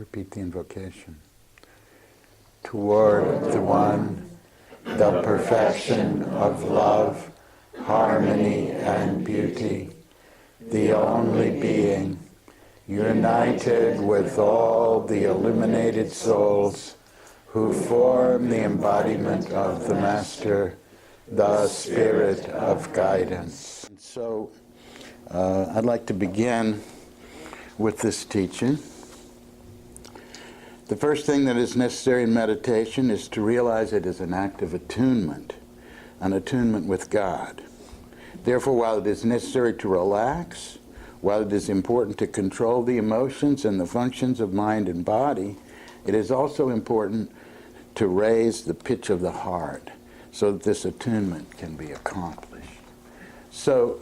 repeat the invocation. Toward the One, the perfection of love, harmony, and beauty, the only being, united with all the illuminated souls who form the embodiment of the Master, the Spirit of guidance. So, I'd like to begin with this teaching. The first thing that is necessary in meditation is to realize it is an act of attunement, an attunement with God. Therefore, while it is necessary to relax, while it is important to control the emotions and the functions of mind and body, it is also important to raise the pitch of the heart so that this attunement can be accomplished. So,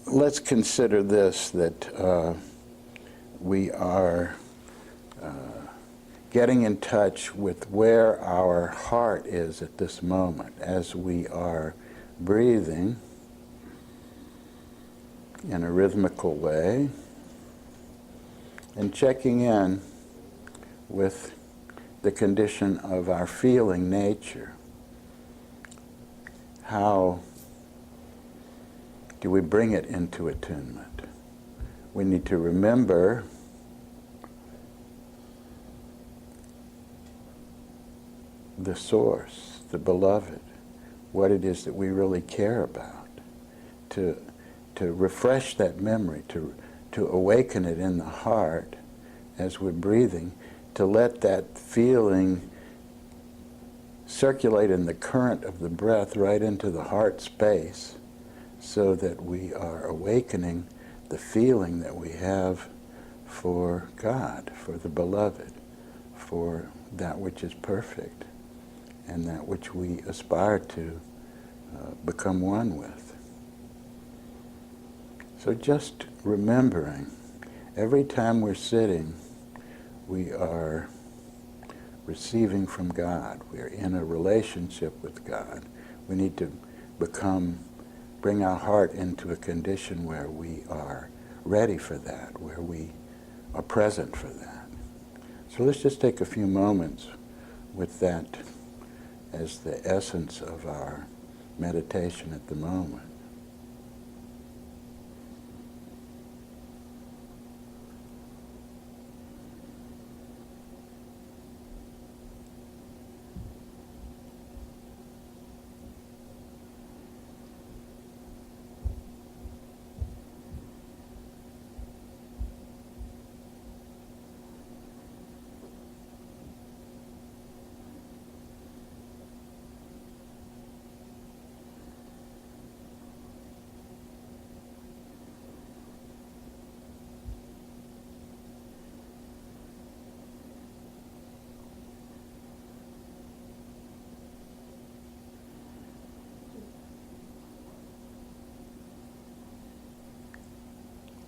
let's consider this, that we are getting in touch with where our heart is at this moment as we are breathing in a rhythmical way and checking in with the condition of our feeling nature. How do we bring it into attunement? We need to remember the source, the beloved, what it is that we really care about, to refresh that memory, to awaken it in the heart as we're breathing, to let that feeling circulate in the current of the breath right into the heart space, so that we are awakening the feeling that we have for God, for the beloved, for that which is perfect, and that which we aspire to become one with. So just remembering, every time we're sitting, we are receiving from God. We are in a relationship with God. We need to bring our heart into a condition where we are ready for that, where we are present for that. So let's just take a few moments with that as the essence of our meditation at the moment.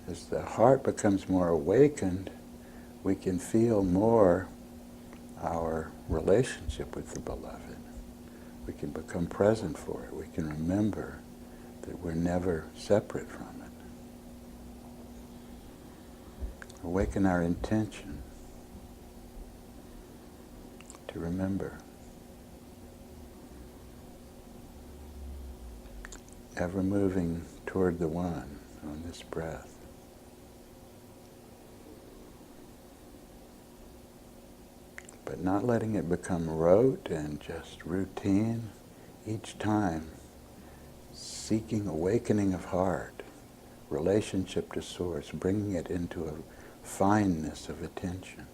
As the heart becomes more awakened, we can feel more our relationship with the beloved. We can become present for it. We can remember that we're never separate from it. Awaken our intention to remember. Ever moving toward the One on this breath. But not letting it become rote and just routine. Each time, seeking awakening of heart, relationship to Source, bringing it into a fineness of attention.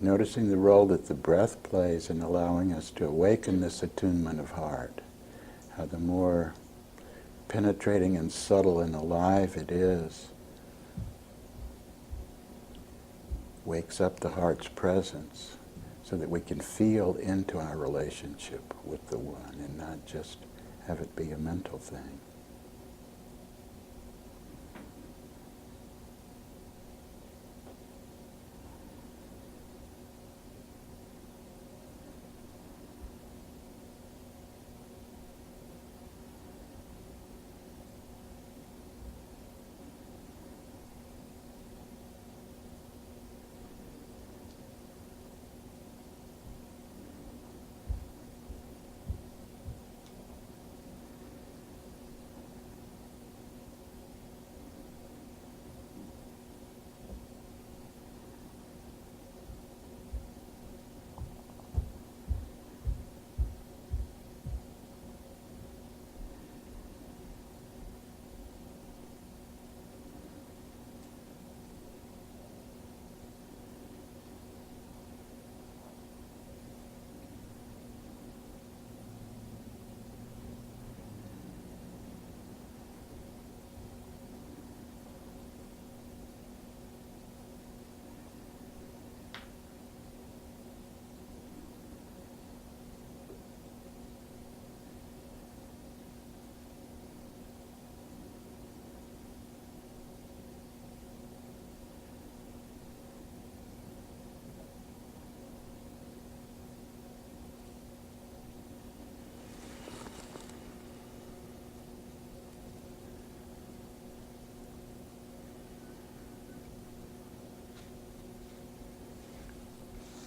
noticing the role that the breath plays in allowing us to awaken this attunement of heart. How the more penetrating and subtle and alive it is, wakes up the heart's presence so that we can feel into our relationship with the One and not just have it be a mental thing.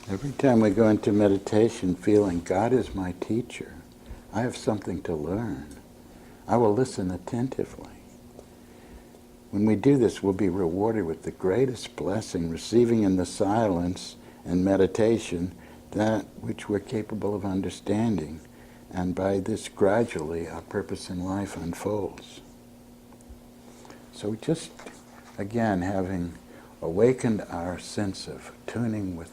Every time we go into meditation feeling God is my teacher, I have something to learn, I will listen attentively. When we do this, we'll be rewarded with the greatest blessing, receiving in the silence and meditation that which we're capable of understanding. And by this, gradually, our purpose in life unfolds. So just, again, having awakened our sense of tuning with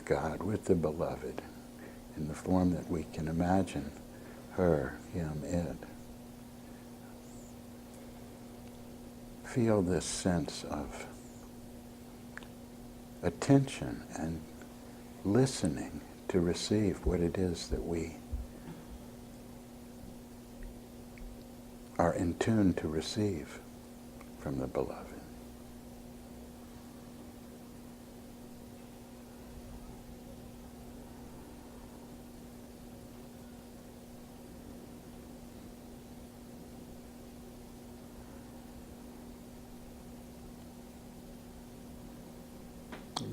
God, with the Beloved, in the form that we can imagine her, him, it. Feel this sense of attention and listening to receive what it is that we are in tune to receive from the Beloved.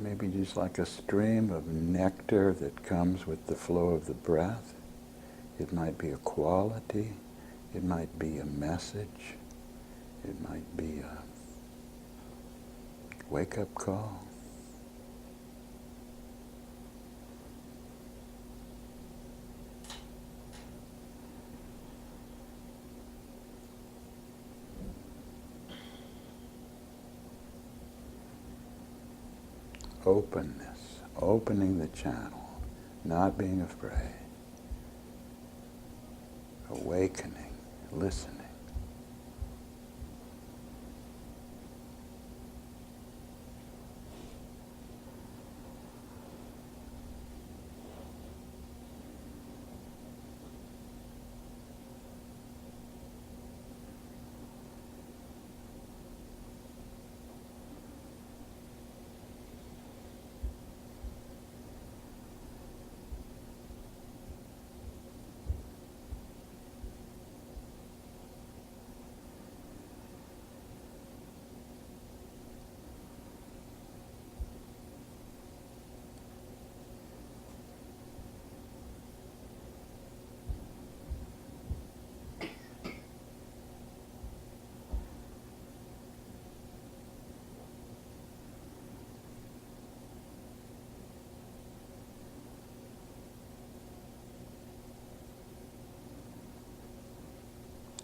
Maybe just like a stream of nectar that comes with the flow of the breath. It might be a quality, it might be a message, it might be a wake-up call. Openness, opening the channel, not being afraid, awakening, listening.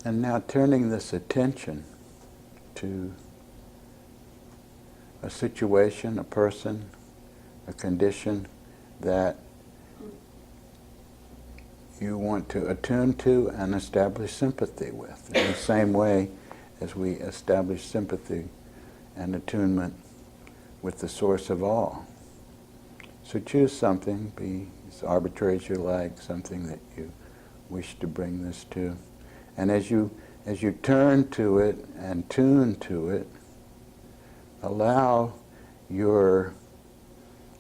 And now turning this attention to a situation, a person, a condition that you want to attune to and establish sympathy with, in the same way as we establish sympathy and attunement with the source of all. So choose something, be as arbitrary as you like, something that you wish to bring this to. And as you turn to it and tune to it, allow your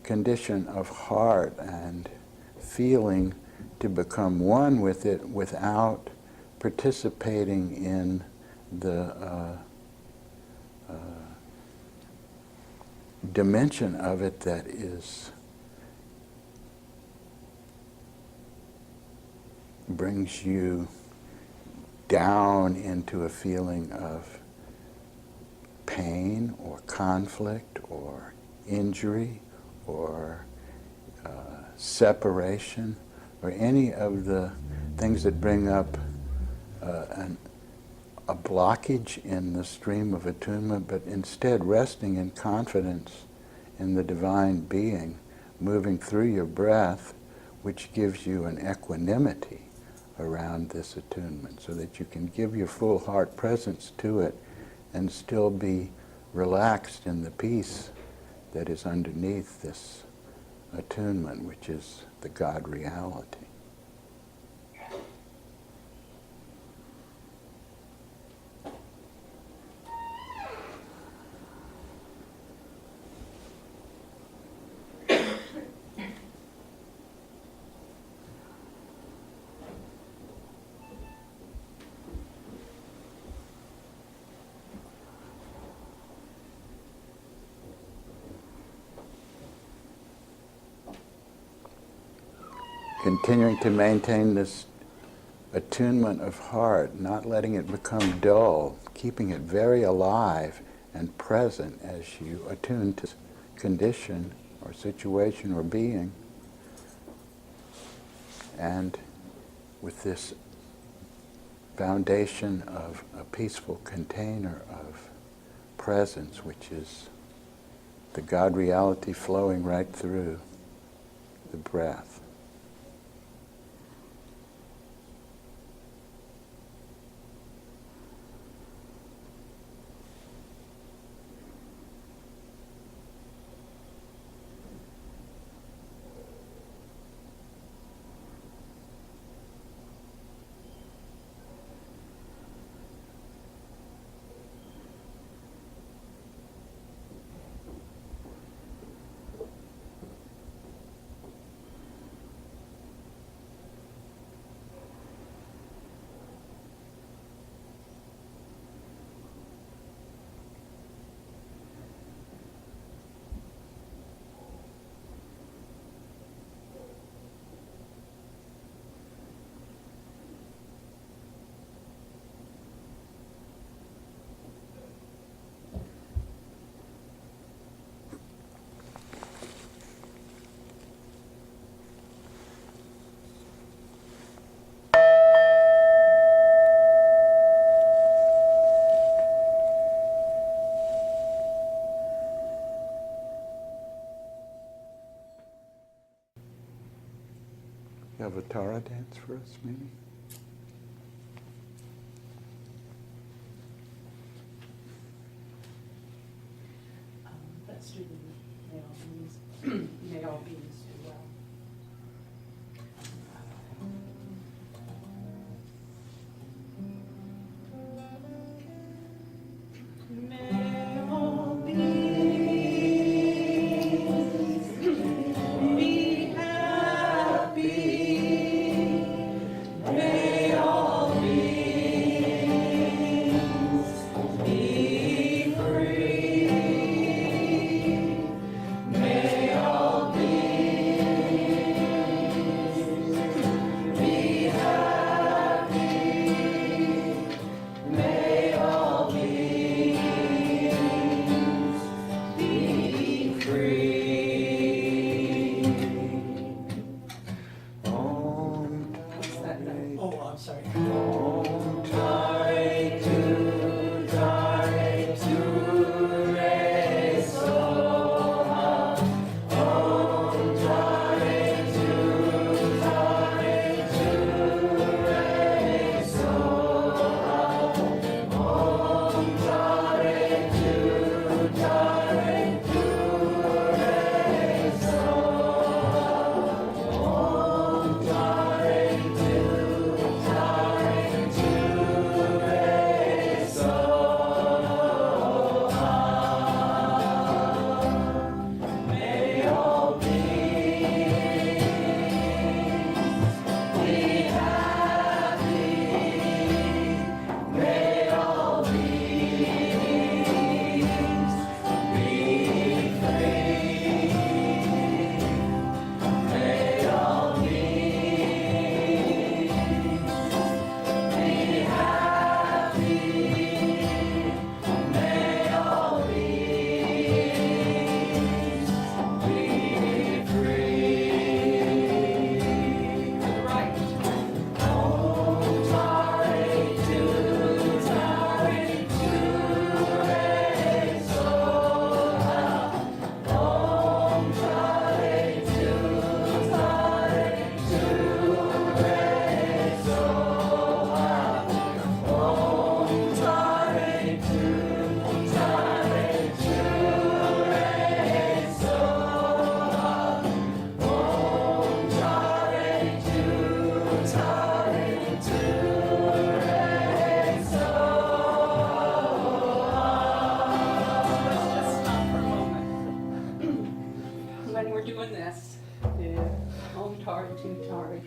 condition of heart and feeling to become one with it without participating in the dimension of it that brings you down into a feeling of pain or conflict or injury or separation or any of the things that bring up a blockage in the stream of attunement, but instead resting in confidence in the divine being moving through your breath, which gives you an equanimity around this attunement, so that you can give your full heart presence to it and still be relaxed in the peace that is underneath this attunement, which is the God reality. Continuing to maintain this attunement of heart, not letting it become dull, keeping it very alive and present as you attune to condition or situation or being. And with this foundation of a peaceful container of presence, which is the God reality flowing right through the breath. You have a Tara dance for us, maybe? Let's do the male beings. Male beings do well. Oh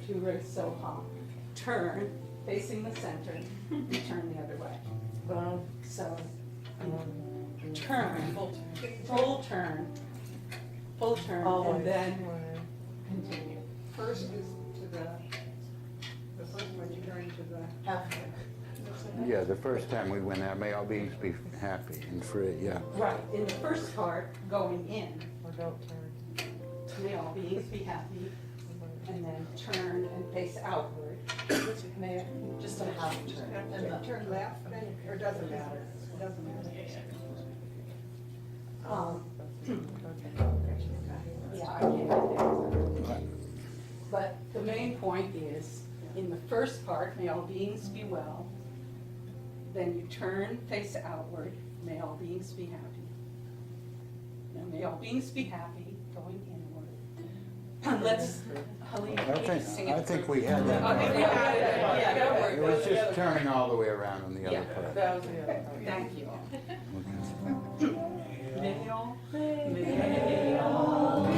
Soha. Turn, facing the center, turn the other way. So, turn, full turn, and then continue. First is to the first one you turn to the after. Yeah, the first time we went out, may all beings be happy and free, yeah. Right, in the first part, going in, Or don't turn. may all beings be happy, and then turn and face outward. Just a half turn. And then turn left, then, or doesn't matter? It doesn't matter. Yeah, I can't get there. But the main point is, in the first part, may all beings be well. Then you turn, face outward, may all beings be happy. Now, may all beings be happy, going inward. Let's, Helene, sing it. I think we had that. Okay, we had it. Yeah, don't worry. It was just turning all the way around on the other Yeah, part. That was the other part. Thank you. May all face out.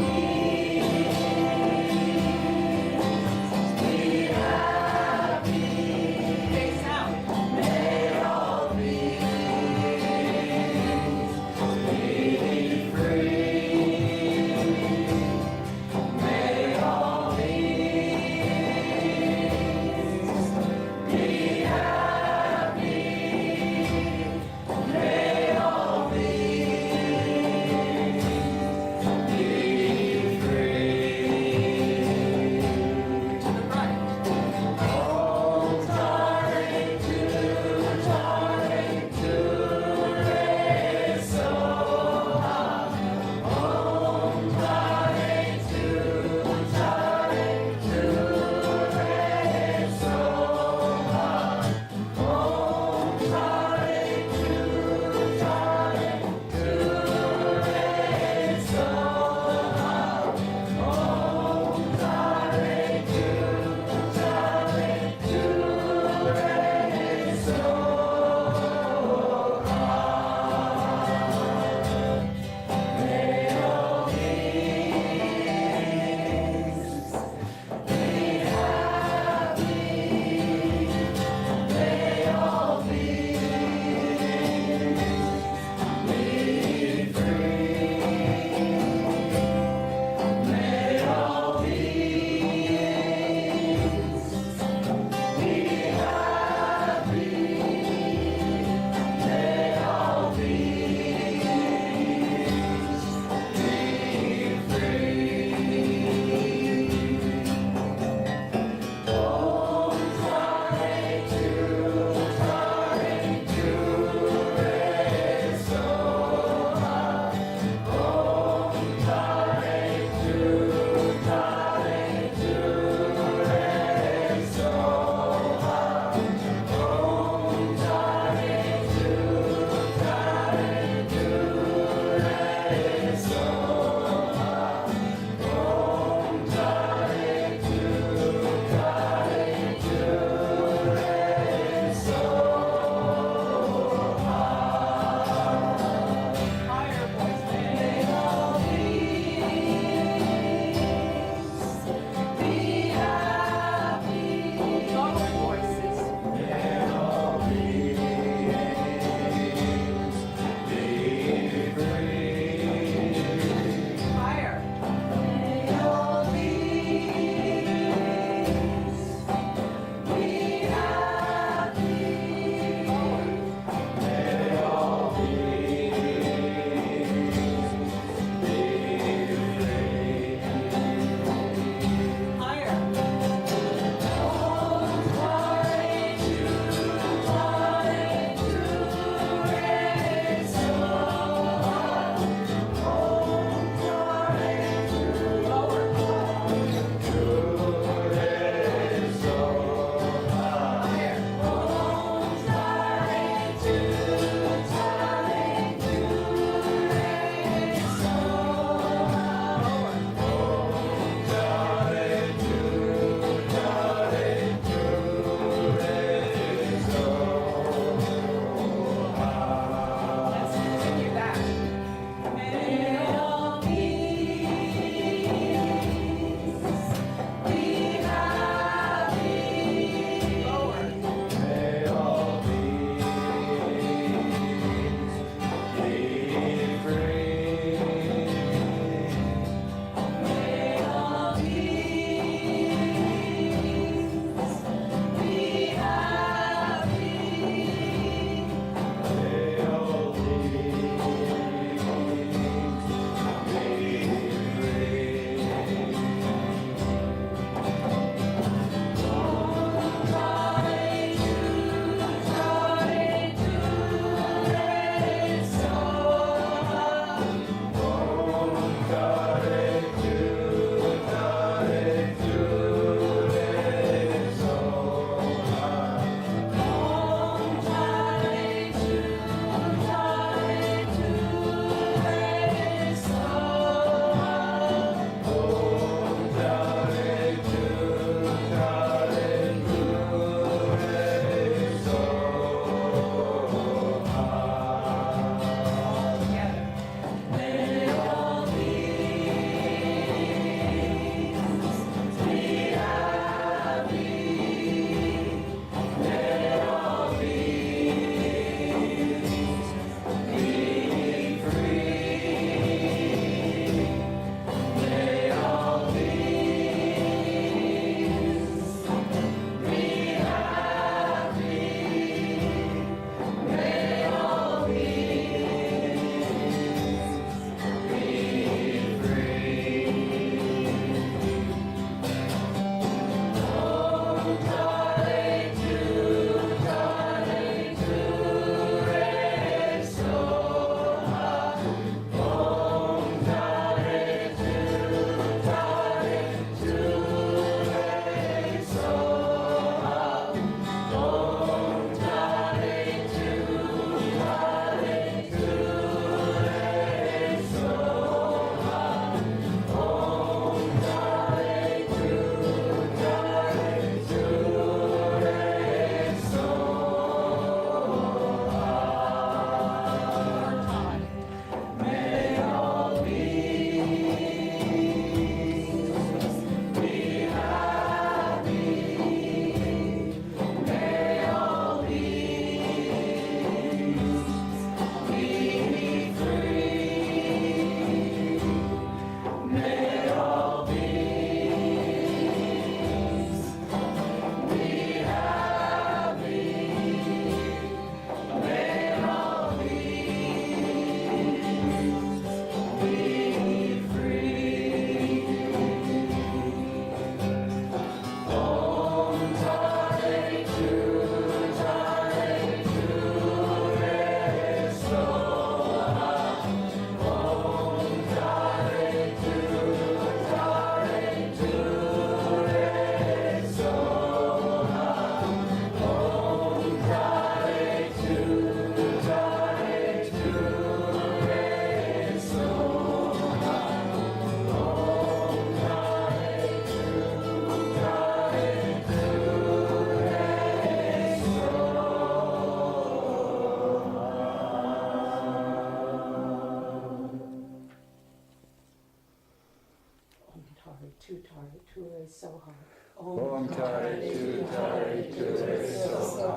Soha. Om Tare Tu Tare Tu Re Soha.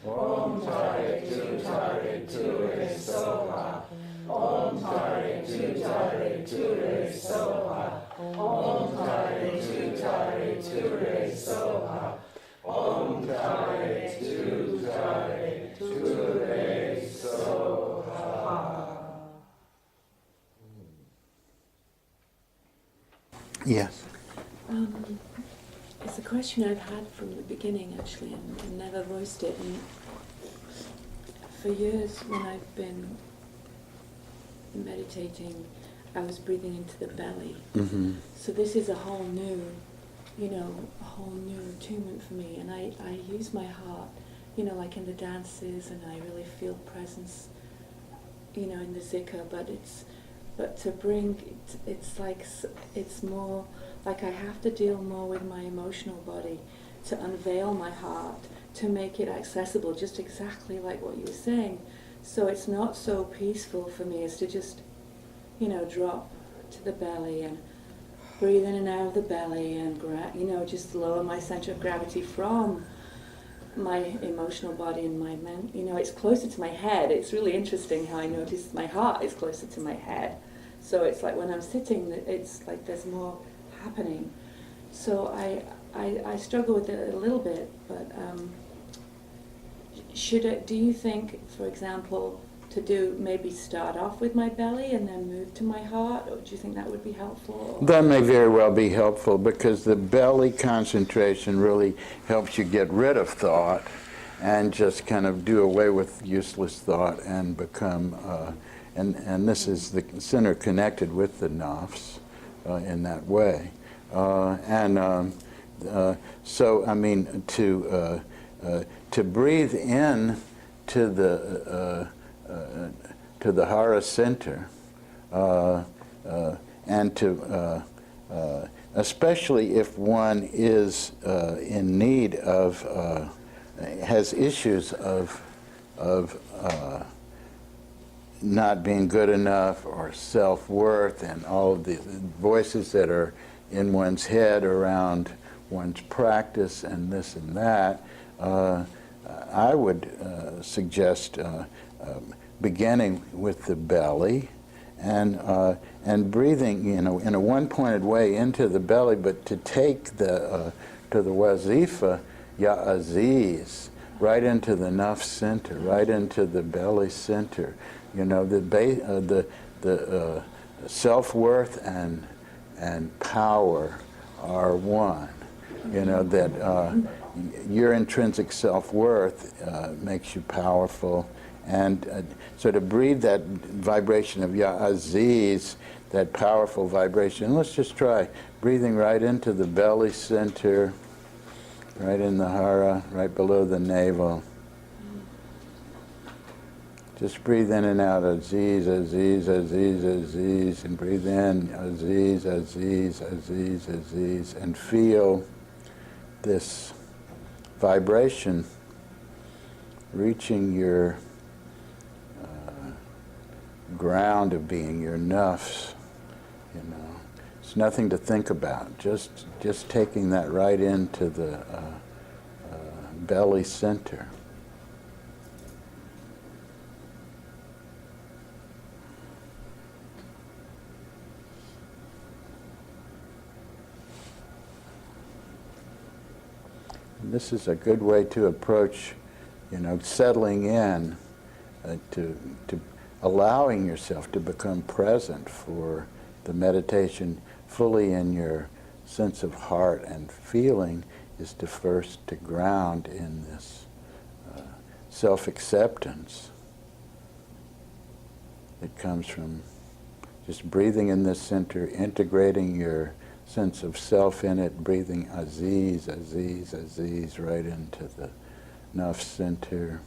Om Tare Tu Tare Tu Re Soha. Om Tare Tu Tare Tu Re Soha. Om Tare Tu Tare Tu Re Soha. Om Tare Tu Tare Tu Re Soha. Yes. It's a question I've had from the beginning, actually, and never voiced it. And for years, when I've been meditating, I was breathing into the belly. Mm-hmm. So this is a whole new, a whole new attunement for me. And I use my heart, like in the dances, and I really feel presence, in the zikr. But to bring, it's more like I have to deal more with my emotional body to unveil my heart, to make it accessible, just exactly like what you were saying. So it's not so peaceful for me as to just, drop to the belly and breathe in and out of the belly and, just lower my center of gravity from my emotional body and my it's closer to my head. It's really interesting how I notice my heart is closer to my head. So it's like when I'm sitting, it's like there's more happening. So I struggle with it a little bit, but do you think, for example, to maybe start off with my belly and then move to my heart, or do you think that would be helpful? That may very well be helpful, because the belly concentration really helps you get rid of thought and just kind of do away with useless thought and become, and this is the center connected with the nafs in that way. So, I mean, to breathe in to the Hara center, and to, especially if one is in need of, has issues of not being good enough, or self-worth, and all of the voices that are in one's head around one's practice and this and that, I would suggest beginning with the belly and breathing, in a one-pointed way into the belly, but to take to the wazifa, Ya Aziz, right into the nafs center, right into the belly center. The self-worth and power are one. That your intrinsic self-worth makes you powerful. And so to breathe that vibration of Ya Aziz, that powerful vibration, let's just try breathing right into the belly center, right in the hara, right below the navel. Just breathe in and out, Aziz, Aziz, Aziz, Aziz, and breathe in, Aziz, Aziz, Aziz, Aziz, and feel this vibration reaching your ground of being, your nafs. It's nothing to think about. Just taking that right into the belly center. And this is a good way to approach, settling in, to allowing yourself to become present for the meditation fully in your sense of heart and feeling, is to first to ground in this self-acceptance that comes from just breathing in this center, integrating your sense of self in it, breathing Aziz, Aziz, Aziz right into the nafs center.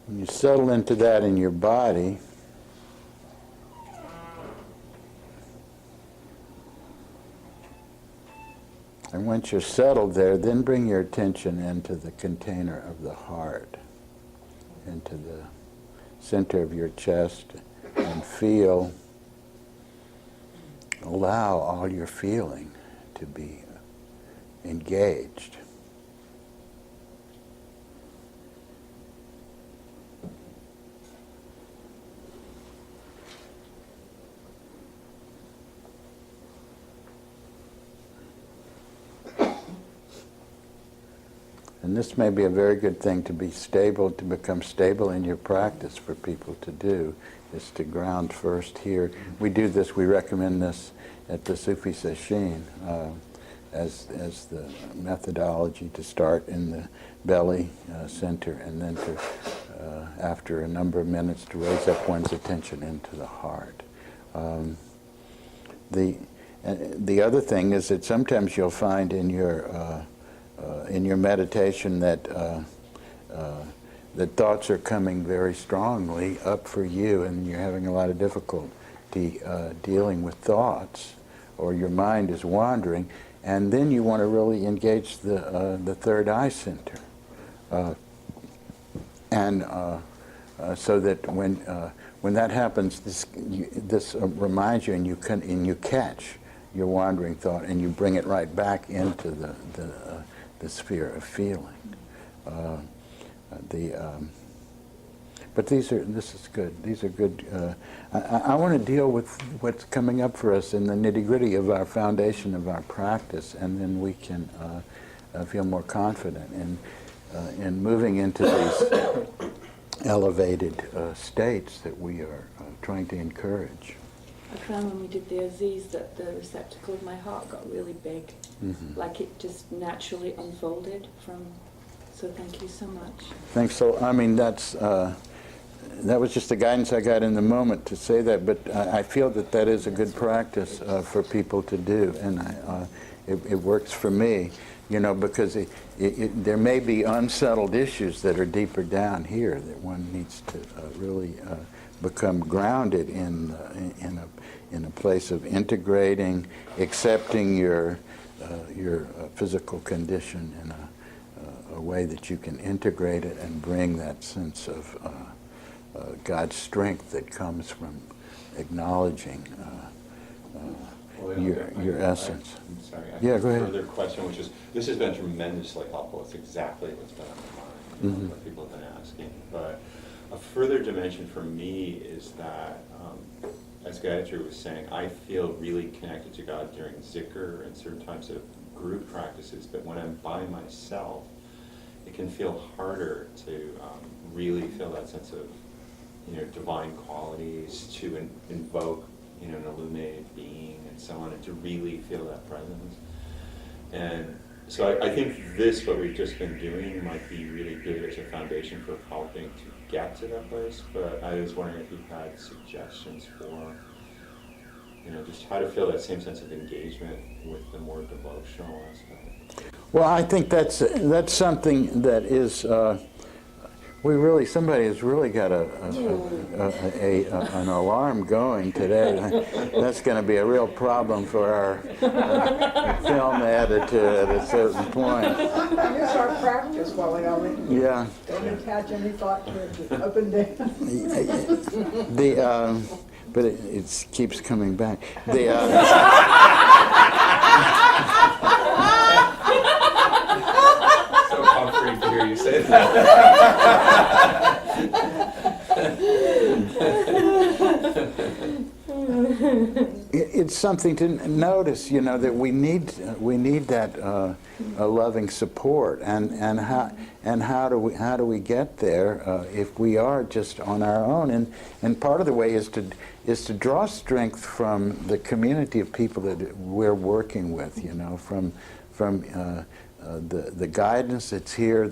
When you settle into that in your body, and once you're settled there, then bring your attention into the container of the heart, into the center of your chest, and feel, allow all your feeling to be engaged. And this may be a very good thing to be stable, to become stable in your practice for people to do, is to ground first here. We do this, we recommend this at the Sufi session as the methodology to start in the belly center and then to, after a number of minutes, to raise up one's attention into the heart. The other thing is that sometimes you'll find in your meditation that that thoughts are coming very strongly up for you, and you're having a lot of difficulty dealing with thoughts, or your mind is wandering, and then you want to really engage the third eye center, so that when that happens, this reminds you, and you catch your wandering thought, and you bring it right back into the sphere of feeling. But this is good. These are good. I want to deal with what's coming up for us in the nitty-gritty of our foundation of our practice, and then we can feel more confident in moving into these elevated states that we are trying to encourage. I found when we did the Aziz that the receptacle of my heart got really big, like it just naturally unfolded from. So thank you so much. Thanks. So I mean that was just the guidance I got in the moment to say that, but I feel that is a good practice for people to do, and it works for me, because there may be unsettled issues that are deeper down here that one needs to really become grounded in a place of integrating, accepting your physical condition in a way that you can integrate it and bring that sense of God's strength that comes from acknowledging your essence. I'm sorry. Yeah, go ahead. Further question, which is, this has been tremendously helpful. It's exactly what's been on my mind, what people have been asking. But a further dimension for me is that, as Gayatri was saying, I feel really connected to God during zikr and certain types of group practices, but when I'm by myself, it can feel harder to really feel that sense of, divine qualities, to invoke, an illuminated being and so on, and to really feel that presence. And so I think what we've just been doing might be really good as a foundation for helping to get to that place, but I was wondering if you had suggestions for, just how to feel that same sense of engagement with the more devotional aspect. Well, I think that's something that is somebody has really got an alarm going today. That's going to be a real problem for our film editor at a certain point. Here's our practice, Wali. Yeah. Don't attach any thought to it, up and down. But it keeps coming back. So comforting to hear you say that. It's something to notice, that we need that loving support, and how do we get there if we are just on our own? And part of the way is to draw strength from the community of people that we're working with, from the guidance that's here,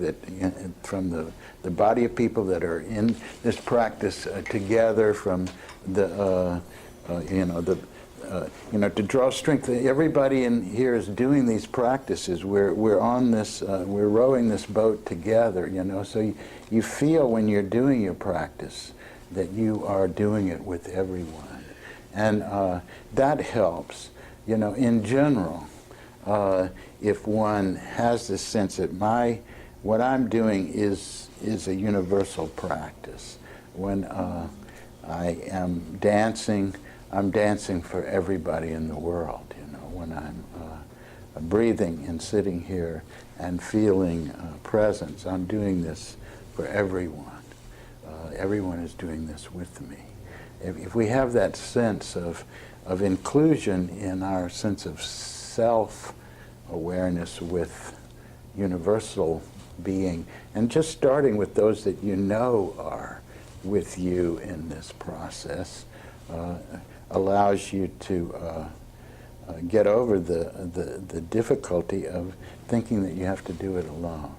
from the body of people that are in this practice together, from the to draw strength. Everybody in here is doing these practices. We're on this, we're rowing this boat together, so you feel when you're doing your practice that you are doing it with everyone. And that helps. In general, if one has this sense that what I'm doing is a universal practice. When I am dancing, I'm dancing for everybody in the world. When I'm breathing and sitting here and feeling presence, I'm doing this for everyone. Everyone is doing this with me. If we have that sense of inclusion in our sense of self-awareness with universal being, and just starting with those that are with you in this process, allows you to get over the difficulty of thinking that you have to do it alone.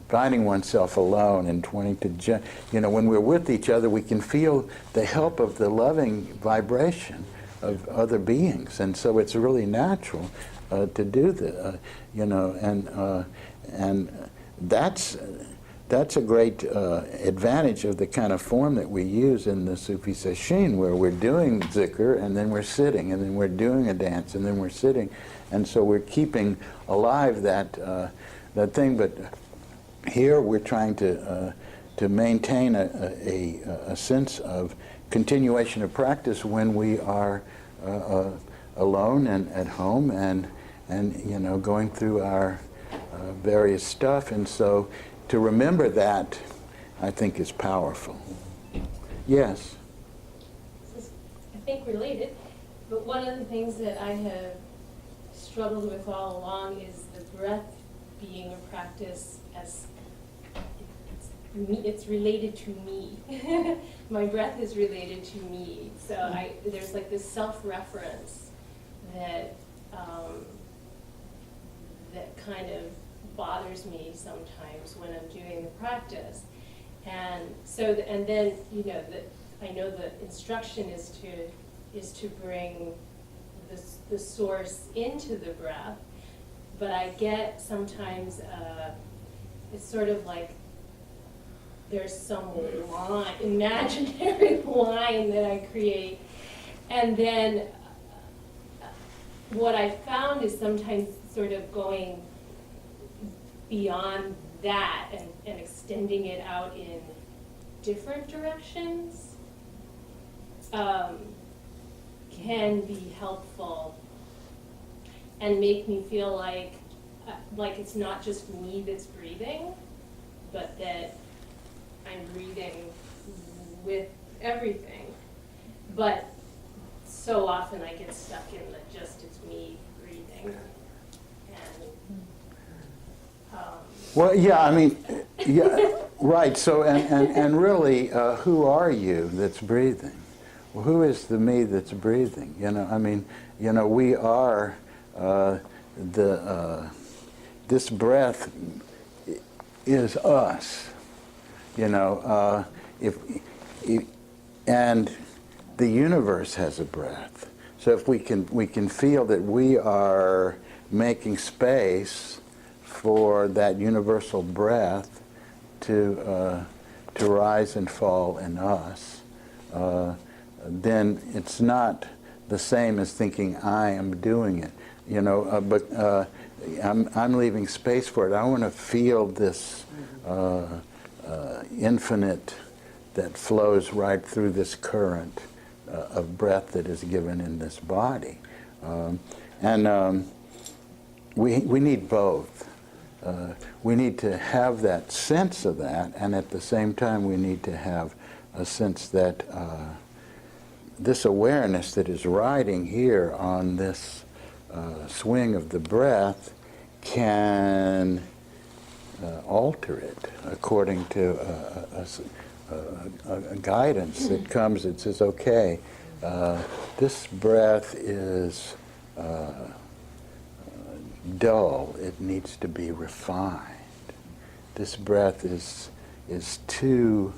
Finding oneself alone and wanting to, when we're with each other, we can feel the help of the loving vibration of other beings, and so it's really natural to do that, and that's a great advantage of the kind of form that we use in the Sufi session, where we're doing zikr and then we're sitting, and then we're doing a dance and then we're sitting, and so we're keeping alive that thing. But here we're trying to maintain a sense of continuation of practice when we are alone and at home and going through our various stuff, and so to remember that, I think, is powerful. Yes? This is, I think, related, but one of the things that I have struggled with all along is the breath being a practice as it's related to me. My breath is related to me. So there's like this self-reference that that kind of bothers me sometimes when I'm doing the practice. And so, and then I know the instruction is to bring the source into the breath, but I get sometimes it's sort of like there's some line, imaginary line that I create, and then what I found is sometimes sort of going beyond that and extending it out in different directions can be helpful and make me feel like it's not just me that's breathing, but that I'm breathing with everything. But so often I get stuck in the just it's me breathing. Well, yeah, I mean, yeah, right. So, and really, who are you that's breathing? Well, who is the me that's breathing? I mean, we are this breath is us. And the universe has a breath. So if we can feel that we are making space for that universal breath to rise and fall in us, then it's not the same as thinking I am doing it, but I'm leaving space for it. I want to feel this infinite that flows right through this current of breath that is given in this body, and we need both. We need to have that sense of that, and at the same time we need to have a sense that this awareness that is riding here on this swing of the breath can alter it according to a guidance that comes that says, okay, this breath is dull, it needs to be refined. This breath is too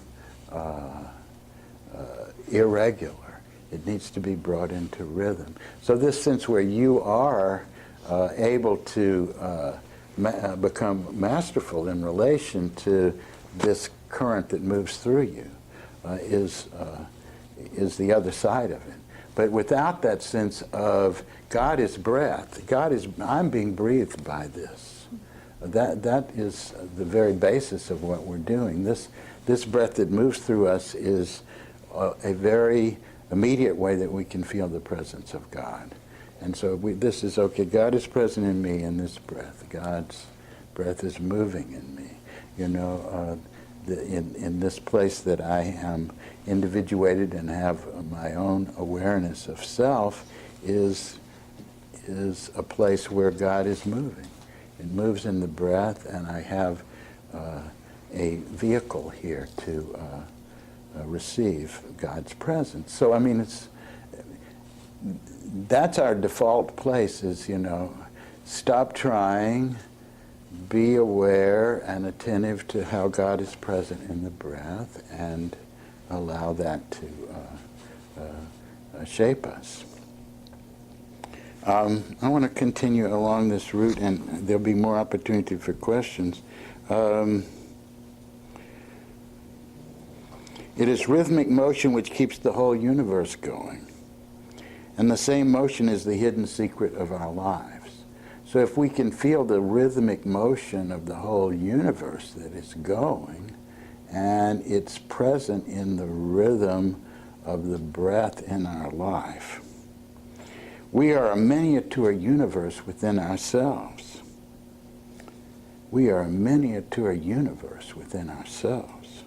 irregular, It needs to be brought into rhythm. So this sense where you are able to become masterful in relation to this current that moves through you is the other side of it. But without that sense of God is breath, I'm being breathed by this. That is the very basis of what we're doing. This breath that moves through us is a very immediate way that we can feel the presence of God. And so this is, okay, God is present in me in this breath. God's breath is moving in me. You know, in this place that I am individuated and have my own awareness of self is a place where God is moving. It moves in the breath, and I have a vehicle here to receive God's presence. So, I mean, that's our default place is, you know, stop trying, be aware and attentive to how God is present in the breath, and allow that to shape us. I want to continue along this route, and there'll be more opportunity for questions. It is rhythmic motion which keeps the whole universe going. And the same motion is the hidden secret of our lives. So if we can feel the rhythmic motion of the whole universe that is going, and it's present in the rhythm of the breath in our life, we are a miniature universe within ourselves. We are a miniature universe within ourselves.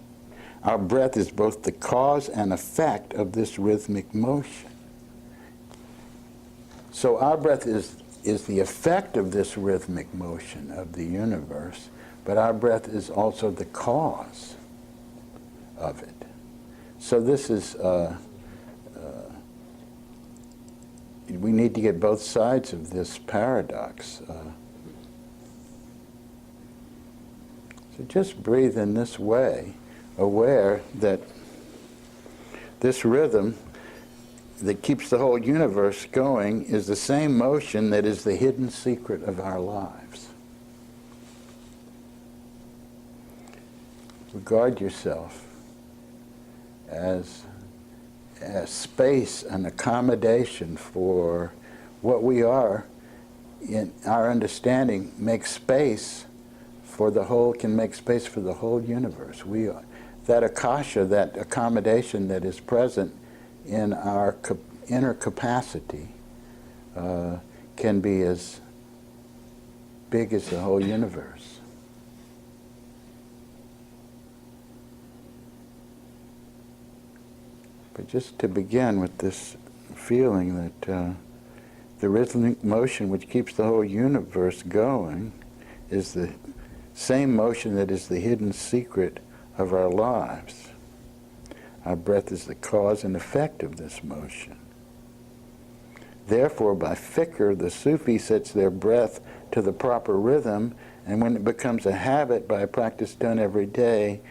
Our breath is both the cause and effect of this rhythmic motion. So our breath is the effect of this rhythmic motion of the universe, but our breath is also the cause of it. So this is, we need to get both sides of this paradox. So just breathe in this way, aware that this rhythm that keeps the whole universe going is the same motion that is the hidden secret of our lives. Regard yourself as a space, an accommodation for what we are in our understanding. Make space for the whole, can make space for the whole universe. We are that akasha, that accommodation that is present in our inner capacity can be as big as the whole universe. But just to begin with this feeling that the rhythmic motion which keeps the whole universe going is the same motion that is the hidden secret of our lives. Our breath is the cause and effect of this motion. Therefore, by Fikr, the Sufi sets their breath to the proper rhythm, and when it becomes a habit by a practice done every day,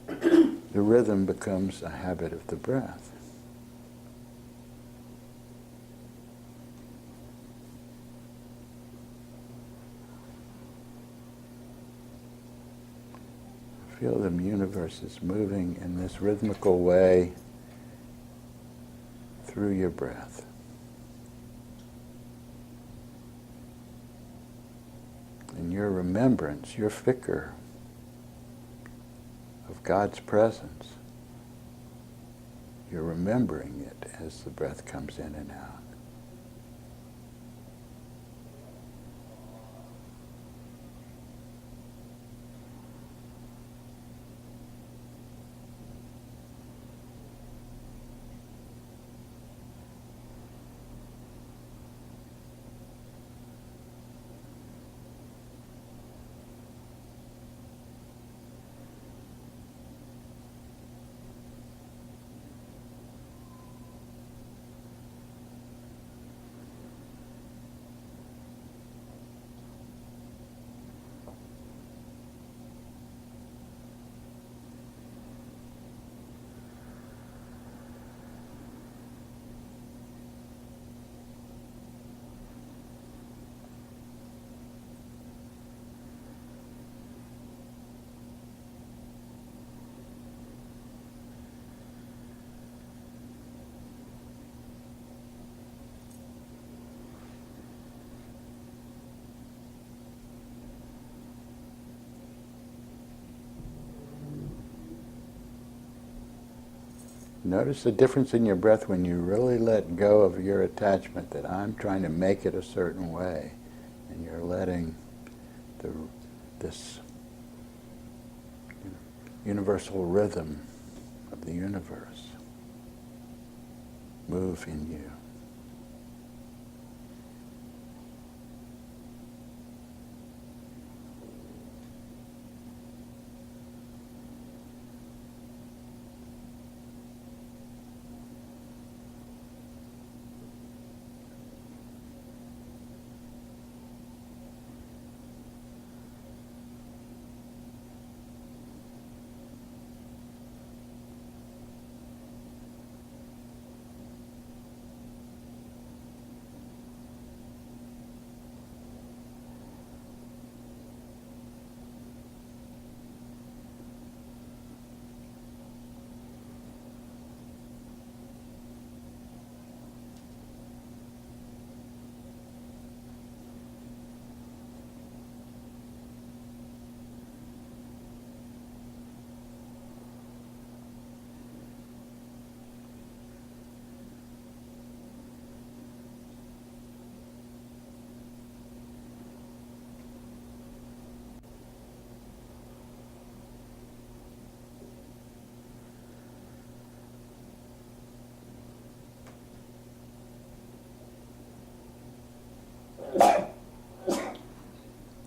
the rhythm becomes a habit of the breath. Feel the universe is moving in this rhythmical way through your breath. And your remembrance, your fikr of God's presence, you're remembering it as the breath comes in and out. Notice the difference in your breath when you really let go of your attachment that I'm trying to make it a certain way, and you're letting this universal rhythm of the universe move in you.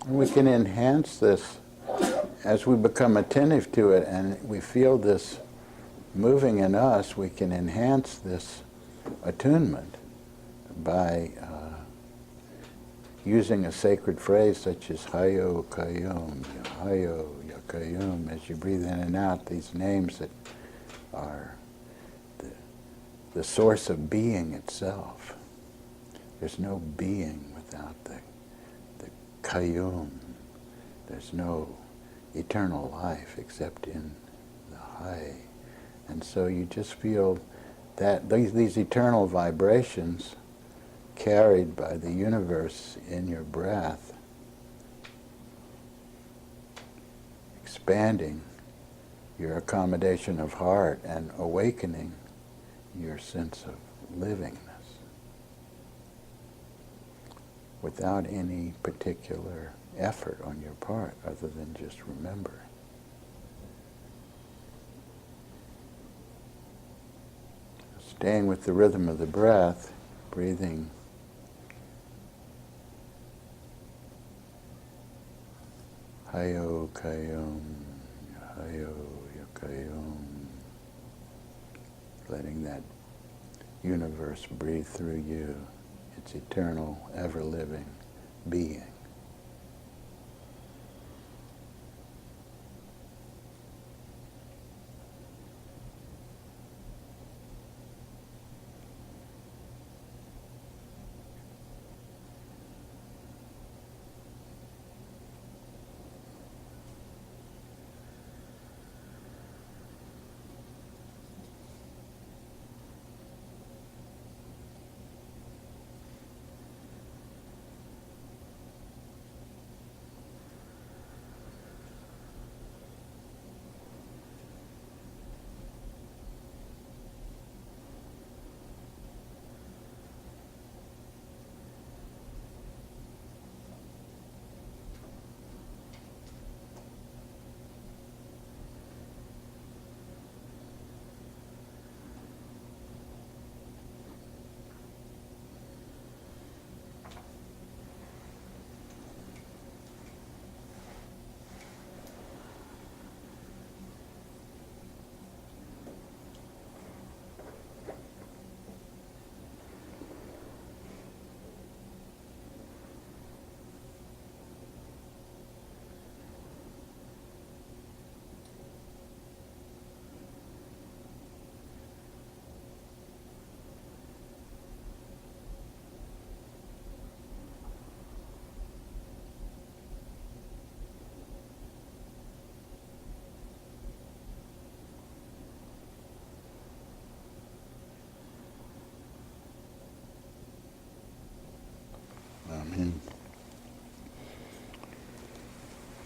And we can enhance this as we become attentive to it and we feel this moving in us. We can enhance this attunement by using a sacred phrase such as Hayo Kayum, Hayo Yakayum. As you breathe in and out, these names that are the source of being itself. There's no being without the Kayum. There's no eternal life except in the Hay. And so you just feel that these eternal vibrations carried by the universe in your breath, expanding your accommodation of heart and awakening your sense of livingness without any particular effort on your part other than just remembering. Staying with the rhythm of the breath, breathing Hayo Kayum, Hayo Yakayum, letting that universe breathe through you, its eternal, ever-living being.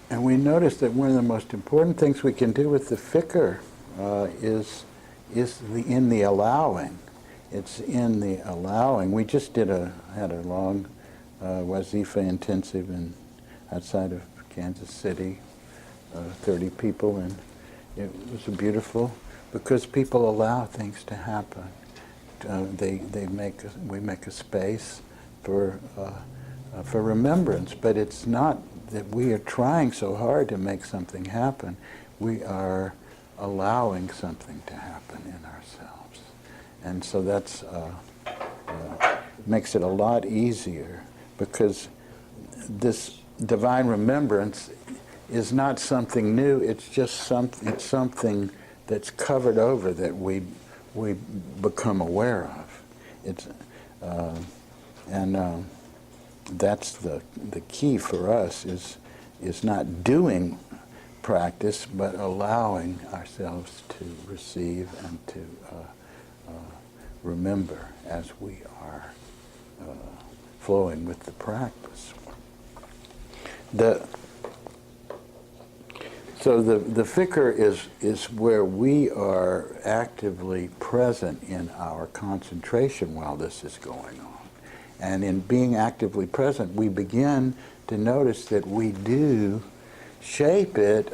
And we notice that one of the most important things we can do with the Fikr is is in the allowing. It's in the allowing. We just had a long wazifa intensive outside of Kansas City, 30 people, and it was beautiful because people allow things to happen. We make a space for remembrance, but it's not that we are trying so hard to make something happen. We are allowing something to happen in ourselves, and so that's makes it a lot easier, because this divine remembrance is not something new. It's just something that's covered over, that we become aware of. It's that's the key for us, is not doing practice, but allowing ourselves to receive and to remember as we are flowing with the practice. So the Fikr is where we are actively present in our concentration while this is going on. And in being actively present, we begin to notice that we do shape it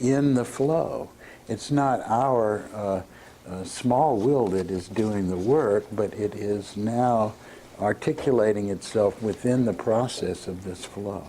in the flow. It's not our small will that is doing the work, but it is now articulating itself within the process of this flow.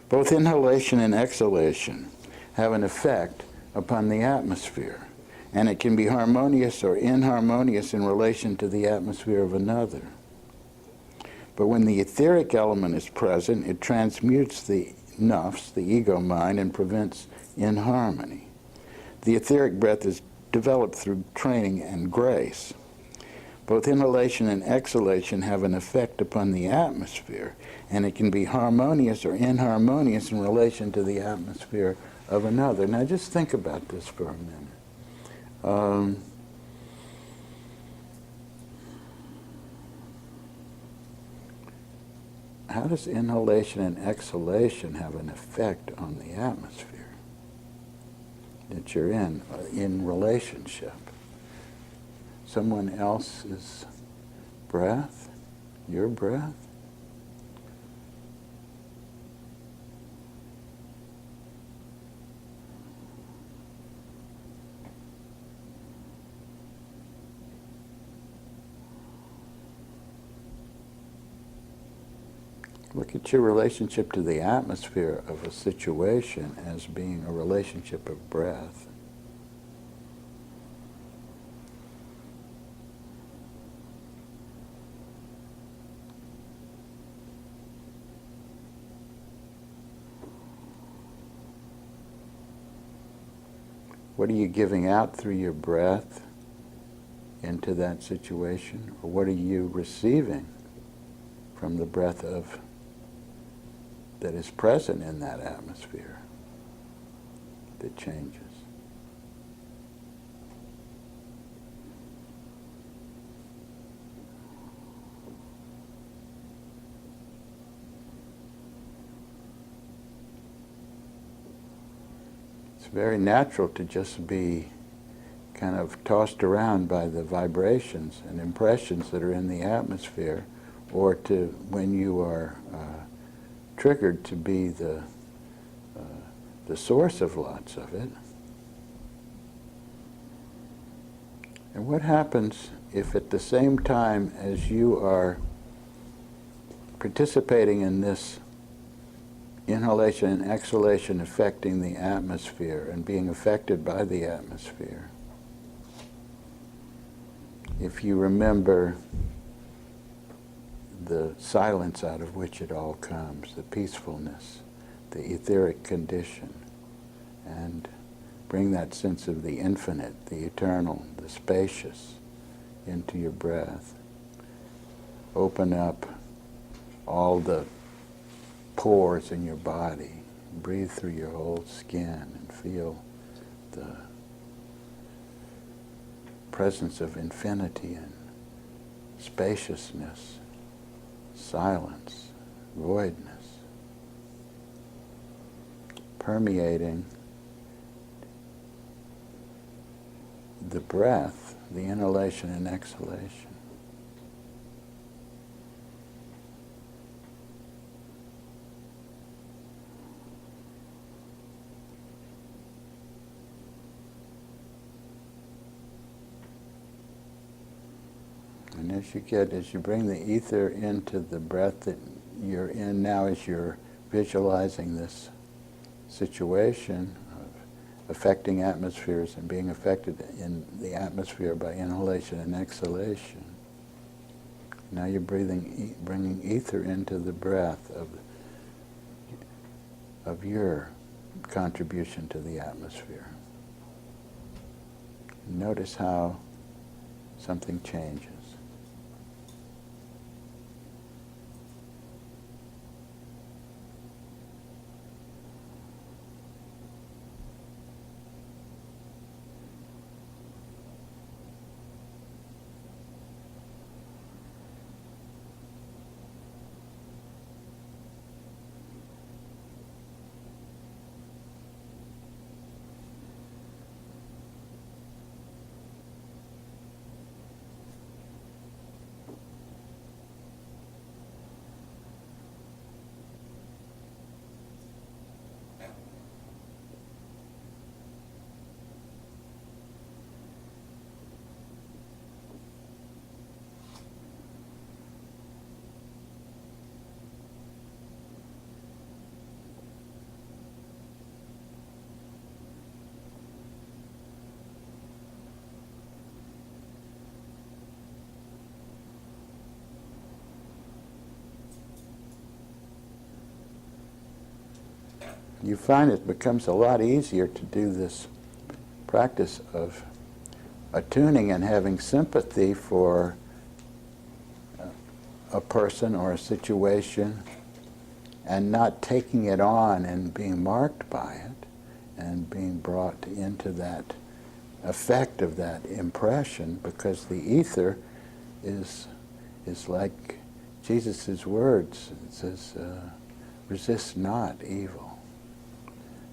Both inhalation and exhalation have an effect upon the atmosphere, and it can be harmonious or inharmonious in relation to the atmosphere of another. But when the etheric element is present, it transmutes the nafs, the ego mind, and prevents inharmony. The etheric breath is developed through training and grace. Both inhalation and exhalation have an effect upon the atmosphere, and it can be harmonious or inharmonious in relation to the atmosphere of another. Now just think about this for a minute. How does inhalation and exhalation have an effect on the atmosphere that you're in relationship? Someone else's breath, your breath? Look at your relationship to the atmosphere of a situation as being a relationship of breath. What are you giving out through your breath into that situation? Or what are you receiving from the breath that is present in that atmosphere that changes? It's very natural to just be kind of tossed around by the vibrations and impressions that are in the atmosphere, or to, when you are triggered, to be the source of lots of it. And what happens if at the same time as you are participating in this inhalation and exhalation affecting the atmosphere and being affected by the atmosphere, if you remember the silence out of which it all comes, the peacefulness, the etheric condition, and bring that sense of the infinite, the eternal, the spacious into your breath. Open up all the pores in your body. Breathe through your whole skin and feel the presence of infinity and spaciousness silence, voidness, permeating the breath, the inhalation and exhalation. And as you bring the ether into the breath that you're in now, as you're visualizing this situation of affecting atmospheres and being affected in the atmosphere by inhalation and exhalation, now you're bringing ether into the breath of your contribution to the atmosphere. Notice how something changes. You find it becomes a lot easier to do this practice of attuning and having sympathy for a person or a situation and not taking it on and being marked by it and being brought into that effect of that impression, because the ether is like Jesus' words. It says, resist not evil.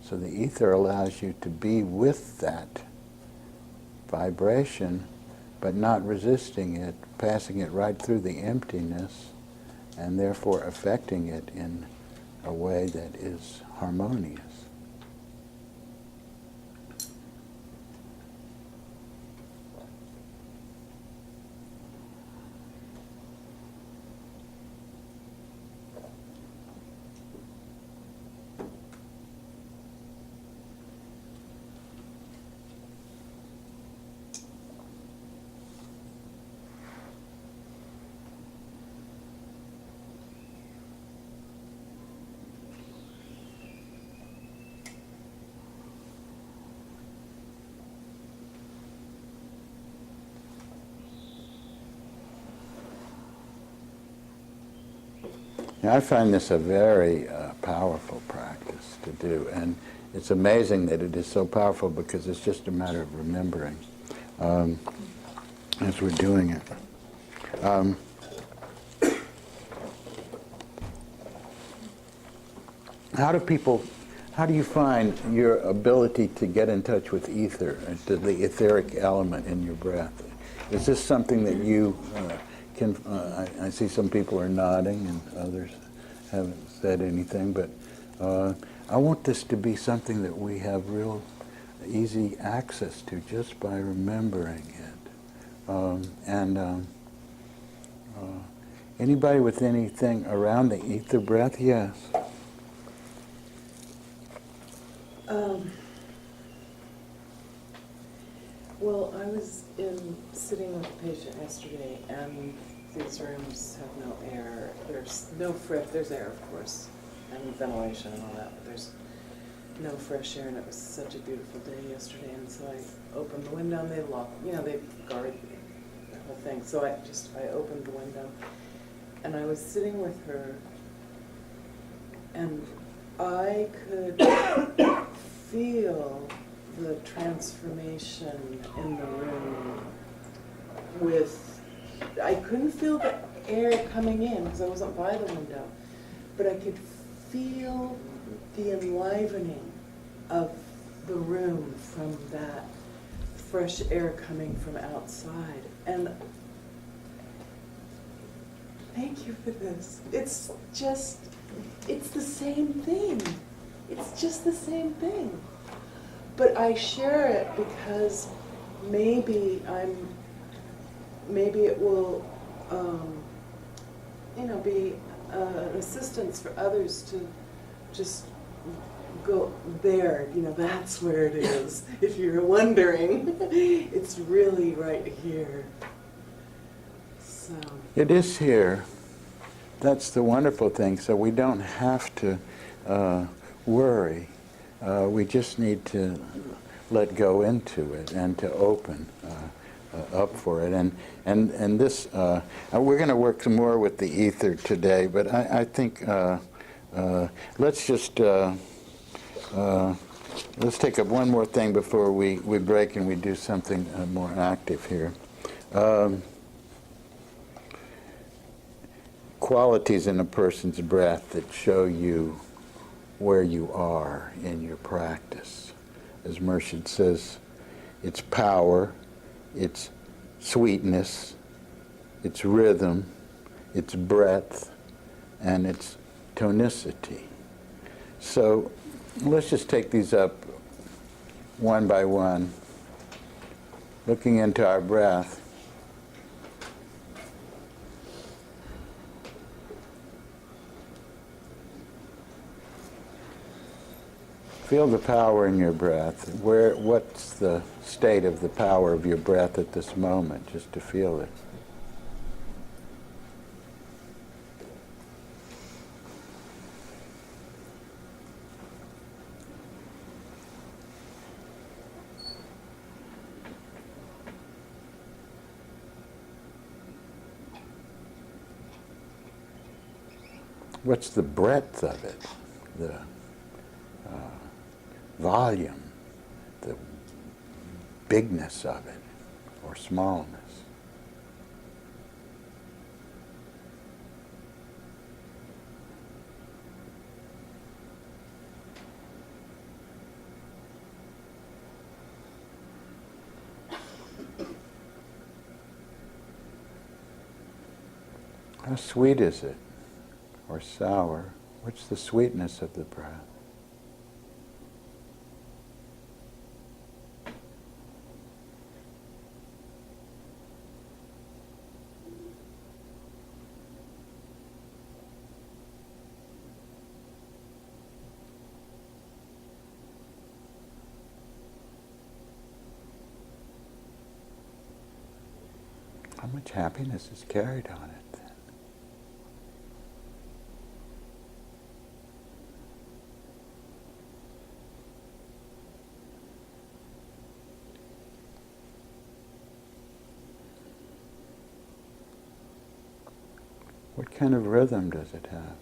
So the ether allows you to be with that vibration, but not resisting it, passing it right through the emptiness, and therefore affecting it in a way that is harmonious. Now, I find this a very powerful practice to do, and it's amazing that it is so powerful because it's just a matter of remembering as we're doing it. How do you find your ability to get in touch with ether, to the etheric element in your breath? Is this something that you I see some people are nodding and others haven't said anything, but I want this to be something that we have real easy access to just by remembering it. Anybody with anything around the ether breath? Yes. Well, I was sitting with a patient yesterday, and these rooms have no air. There's no there's air, of course, and ventilation and all that, but there's no fresh air, and it was such a beautiful day yesterday, and so I opened the window, and they guard the whole thing, so I opened the window, and I was sitting with her, and I could feel the transformation in the room I couldn't feel air coming in, because I wasn't by the window, but I could feel the enlivening of the room from that fresh air coming from outside. And thank you for this. It's the same thing. It's just the same thing. But I share it because maybe it will, be an assistance for others to just go there. That's where it is. If you're wondering, it's really right here. So It is here. That's the wonderful thing. So we don't have to worry. We just need to let go into it and to open up for it. And this, we're going to work some more with the ether today, but I think let's just, let's take up one more thing before we break and we do something more active here. Qualities in a person's breath that show you where you are in your practice. As Murshid says, it's power, it's sweetness, it's rhythm, it's breadth, and it's tonicity. So let's just take these up one by one, looking into our breath. Feel the power in your breath. What's the state of the power of your breath at this moment, just to feel it. What's the breadth of it? The volume, the bigness of it, or smallness. How sweet is it, or sour? What's the sweetness of the breath? How much happiness is carried on it then? What kind of rhythm does it have?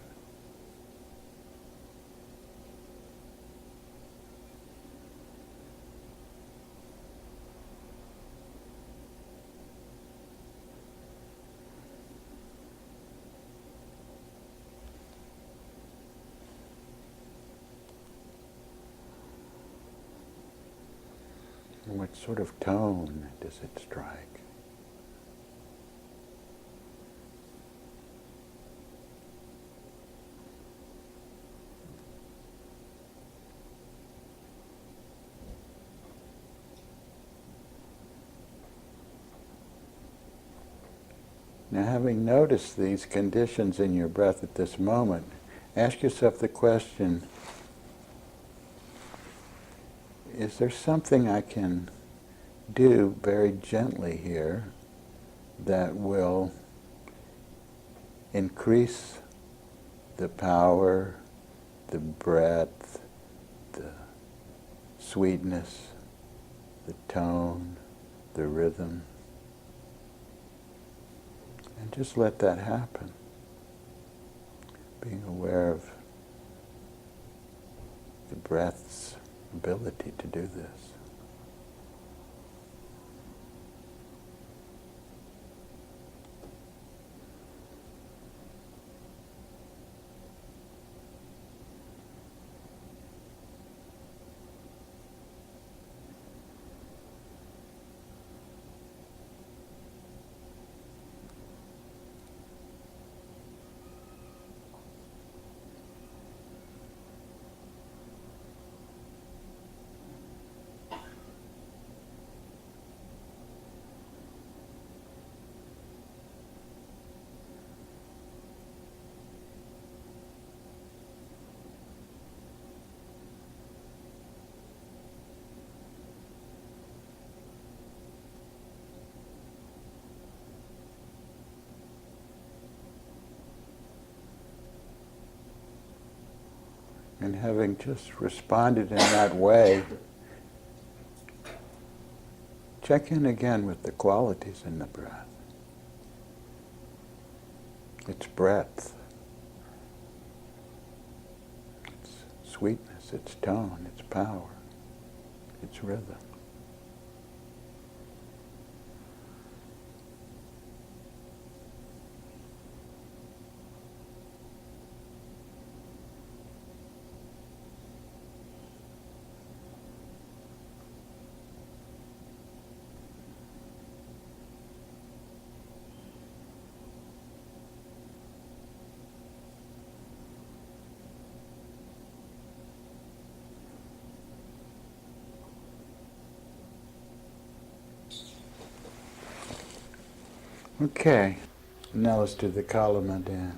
What sort of tone does it strike? Now, having noticed these conditions in your breath at this moment, ask yourself the question, is there something I can do very gently here that will increase the power, the breadth, the sweetness, the tone, the rhythm? And just let that happen. Being aware of the breath's ability to do this. And having just responded in that way, check in again with the qualities in the breath. Its breadth, its sweetness, its tone, its power, its rhythm. Okay, now let's do the Kalama dance.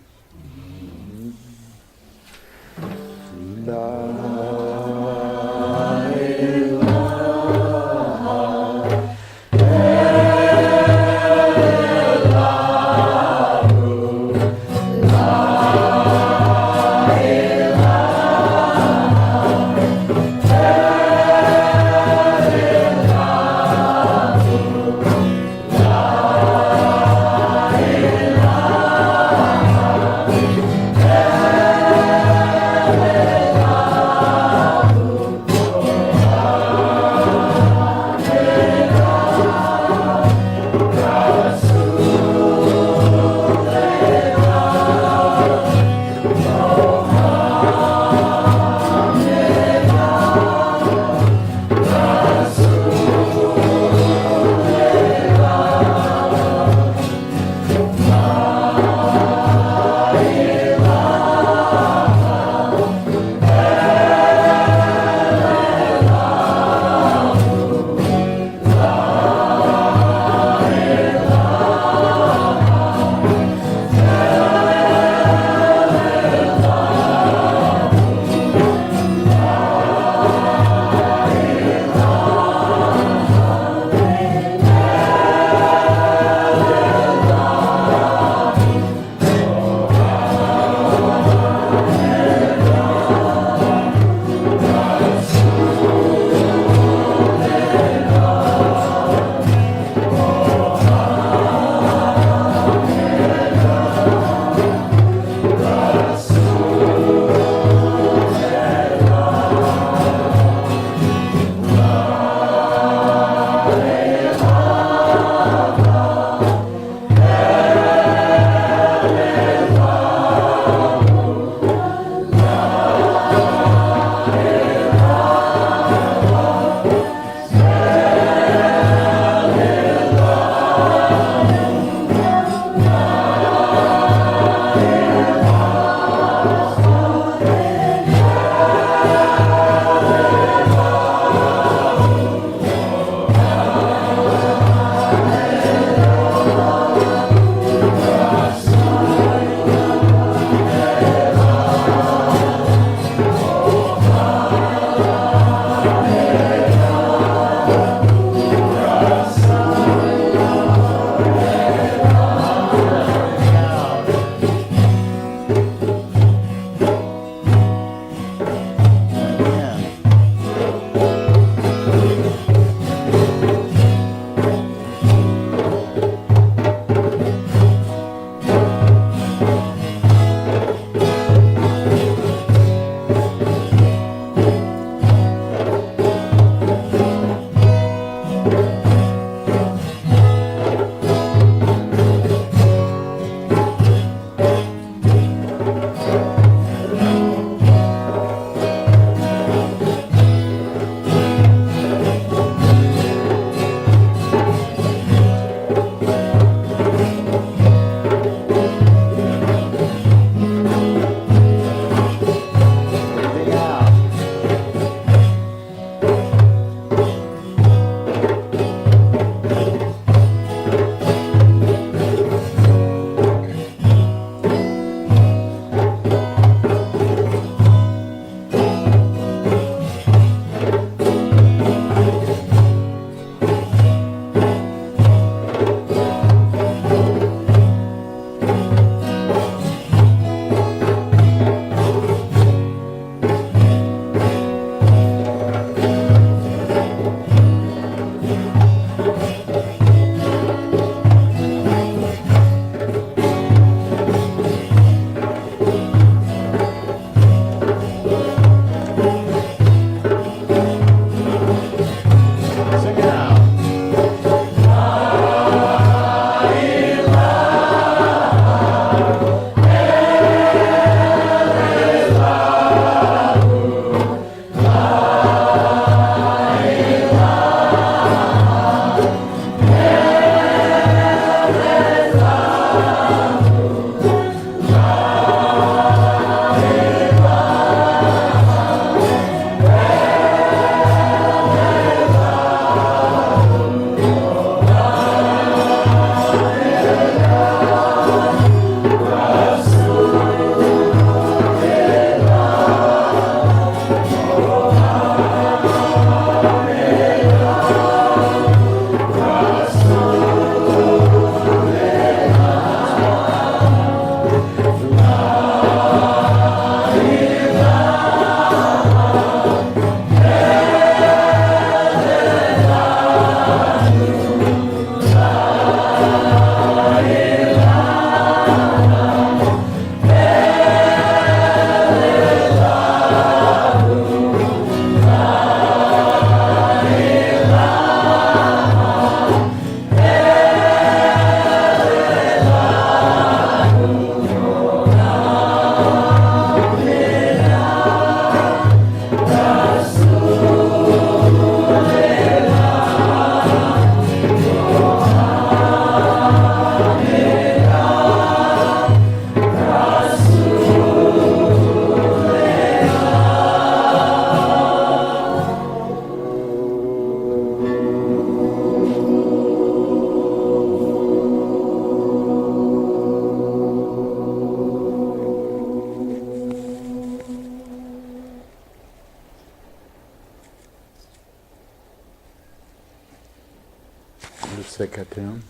say Khatum.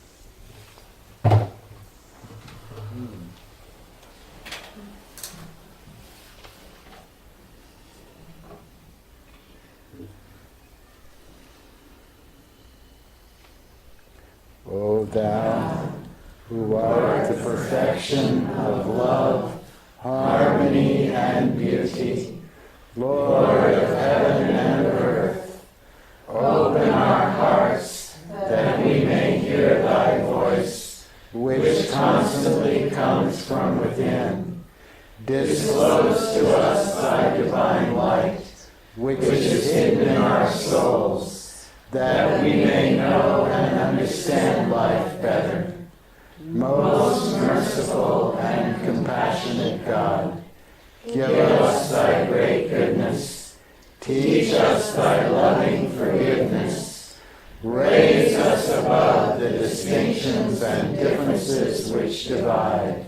O thou, who art the perfection of love, harmony, and beauty, Lord of heaven and earth, open our hearts that we may hear thy voice, which constantly comes from within. Disclose to us thy divine light, which is hidden in our souls, that we may know and understand life better. Most merciful and compassionate God, give us thy great goodness. Teach us thy loving forgiveness. Raise us above the distinctions and differences which divide.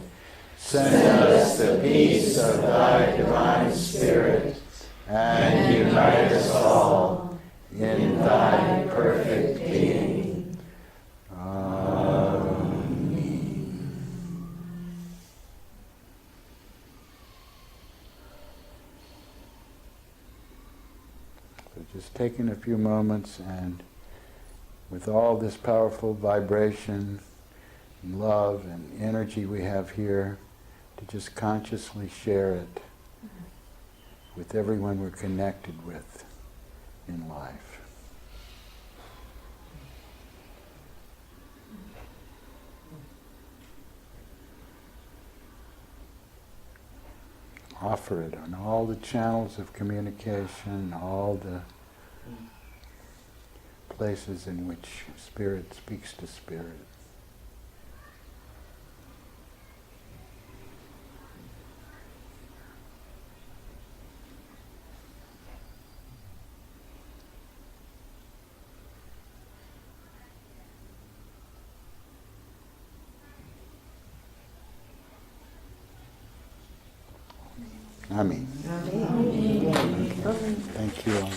Send us the peace of thy divine Spirit, and unite us all in thy perfect being. Amen. So just taking a few moments, and with all this powerful vibration and love and energy we have here, to just consciously share it with everyone we're connected with in life. Offer it on all the channels of communication, all the places in which Spirit speaks to Spirit. Amen. Thank you all.